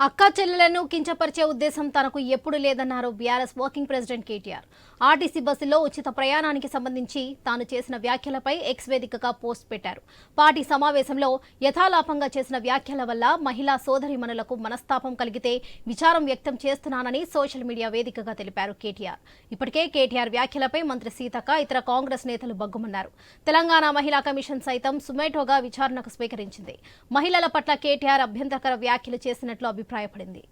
అక్కా చెల్లెలను కించపరిచే ఉద్దేశం తనకు ఎప్పుడు లేదన్నారు BRS working president KTR. RTC బస్సులో ఉచిత ప్రయాణానికి సంబంధించి తాను చేసిన వ్యాఖ్యలపై ఎక్స్ వేదికగా పోస్ట్ పెట్టారు. పార్టీ సమావేశంలో యథాలాపంగా చేసిన వ్యాఖ్యల వల్ల మహిళా సోదరీమణులకు మనస్తాపం కలిగితే విచారం వ్యక్తం చేస్తున్నానని సోషల్ మీడియా వేదికగా తెలిపారు కేటీఆర్. ఇప్పటికే కేటీఆర్ వ్యాఖ్యలపై మంత్రి సీతక్క, ఇతర కాంగ్రెస్ నేతలు బగ్గుమన్నారు. తెలంగాణ మహిళా కమిషన్ సైతం సుమోటోగా విచారణకు స్వీకరించింది. మహిళల పట్ల కేటీఆర్ అభ్యంతరకర వ్యాఖ్యలు చేసినట్లు అభిప్రాయపడింది.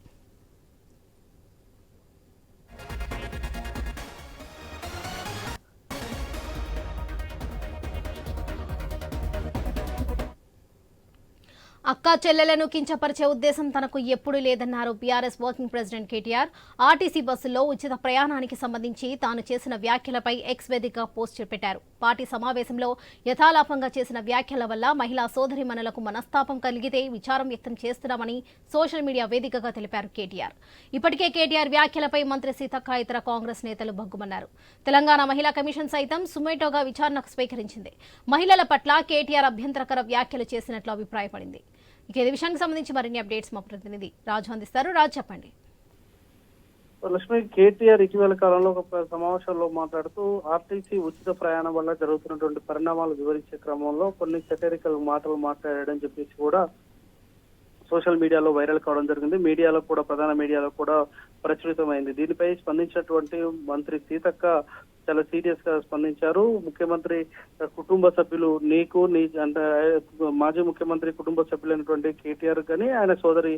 అక్కా చెల్లెలను కించపరిచే ఉద్దేశం తనకు ఎప్పుడూ లేదన్నారు BRS working president KTR. RTC బస్సుల్లో ఉచిత ప్రయాణానికి సంబంధించి తాను చేసిన వ్యాఖ్యలపై ఎక్స్ వేదికగా పోస్ట్ పెట్టారు. పార్టీ సమావేశంలో యథాలాపంగా చేసిన వ్యాఖ్యల వల్ల మహిళా సోదరీమణులకు మనస్తాపం కలిగితే విచారం వ్యక్తం చేస్తున్నామని సోషల్ మీడియా వేదికగా తెలిపారు కేటీఆర్. ఇప్పటికే కేటీఆర్ వ్యాఖ్యలపై మంత్రి సీతక్క, ఇతర కాంగ్రెస్ నేతలు బగ్గుమన్నారు. తెలంగాణ మహిళా కమిషన్ సైతం సుమోటోగా విచారణకు స్వీకరించింది. మహిళల పట్ల కేటీఆర్ అభ్యంతరకర వ్యాఖ్యలు చేసినట్లు అభిప్రాయపడింది. ఇక ఈ విషయానికి సంబంధించి మరిన్ని అప్డేట్స్ మా ప్రతినిధి రాజు అందిస్తారు. రాజు, చెప్పండి. లక్ష్మి, కేటీఆర్ ఇటీవల కాలంలో ఒక సమావేశంలో మాట్లాడుతూ ఆర్టీసీ ఉచిత ప్రయాణం వల్ల జరుగుతున్నటువంటి పరిణామాలు వివరించే క్రమంలో కొన్ని సెటరికల్ మాటలు మాట్లాడాడని చెప్పేసి కూడా సోషల్ మీడియాలో వైరల్ కావడం జరిగింది. మీడియాలో కూడా, ప్రధాన మీడియాలో కూడా ప్రచురితమైంది. దీనిపై స్పందించినటువంటి మంత్రి సీతక్క చాలా సీరియస్ గా స్పందించారు. ముఖ్యమంత్రి కుటుంబ సభ్యులు అంటే మాజీ ముఖ్యమంత్రి కుటుంబ సభ్యులైనటువంటి కేటీఆర్ కానీ, ఆయన సోదరి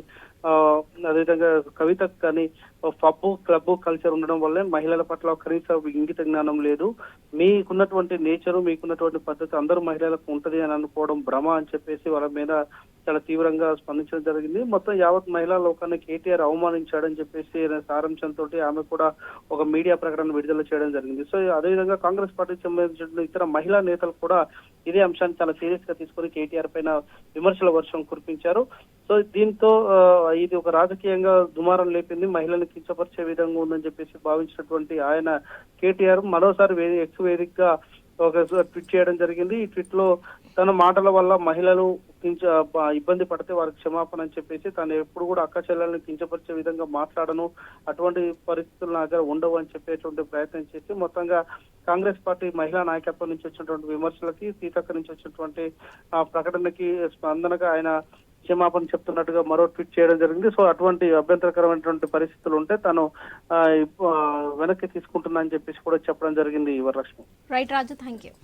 అదేవిధంగా కవితకు కానీ పబ్బు క్లబ్ కల్చర్ ఉండడం వల్లే మహిళల పట్ల కనీస ఇంగిత జ్ఞానం లేదు. మీకున్నటువంటి నేచరు, మీకున్నటువంటి పద్ధతి అందరూ మహిళలకు ఉంటది అని అనుకోవడం భ్రమ అని చెప్పేసి వాళ్ళ మీద చాలా తీవ్రంగా స్పందించడం జరిగింది. మొత్తం యావత్ మహిళా లోకాన్ని కేటీఆర్ అవమానించాడని చెప్పేసి సారాంశంతో ఆమె కూడా ఒక మీడియా ప్రకటన విడుదల చేయడం జరిగింది. సో అదేవిధంగా కాంగ్రెస్ పార్టీకి సంబంధించిన ఇతర మహిళా నేతలు కూడా ఇదే అంశాన్ని చాలా సీరియస్ గా తీసుకుని కేటీఆర్ పైన విమర్శల వర్షం కురిపించారు. సో దీంతో ఇది ఒక రాజకీయంగా దుమారం లేపింది, మహిళలను కించపరిచే విధంగా ఉందని చెప్పేసి భావించినటువంటి ఆయన కేటీఆర్ మరోసారి ఎక్స్ వేదికగా ఒక ట్వీట్ చేయడం జరిగింది. ఈ ట్వీట్ లో తన మాటల వల్ల మహిళలు ఇబ్బంది పడితే వారికి క్షమాపణ అని చెప్పేసి తాను ఎప్పుడు కూడా అక్క చెల్లెలను కించపరిచే విధంగా మాట్లాడను, అటువంటి పరిస్థితులు నా దగ్గర ఉండవు అని చెప్పేటువంటి ప్రయత్నం చేసి మొత్తంగా కాంగ్రెస్ పార్టీ మహిళా నాయకత్వం నుంచి వచ్చినటువంటి విమర్శలకి, సీతక్క నుంచి వచ్చినటువంటి ప్రకటనకి స్పందనగా ఆయన క్షమాపణ చెప్తున్నట్టుగా మరో ట్వీట్ చేయడం జరిగింది. సో అటువంటి అభ్యంతరకరమైనటువంటి పరిస్థితులు ఉంటే తాను వెనక్కి తీసుకుంటున్నా అని చెప్పేసి కూడా చెప్పడం జరిగింది. Varalakshmi. Right Raju, thank you.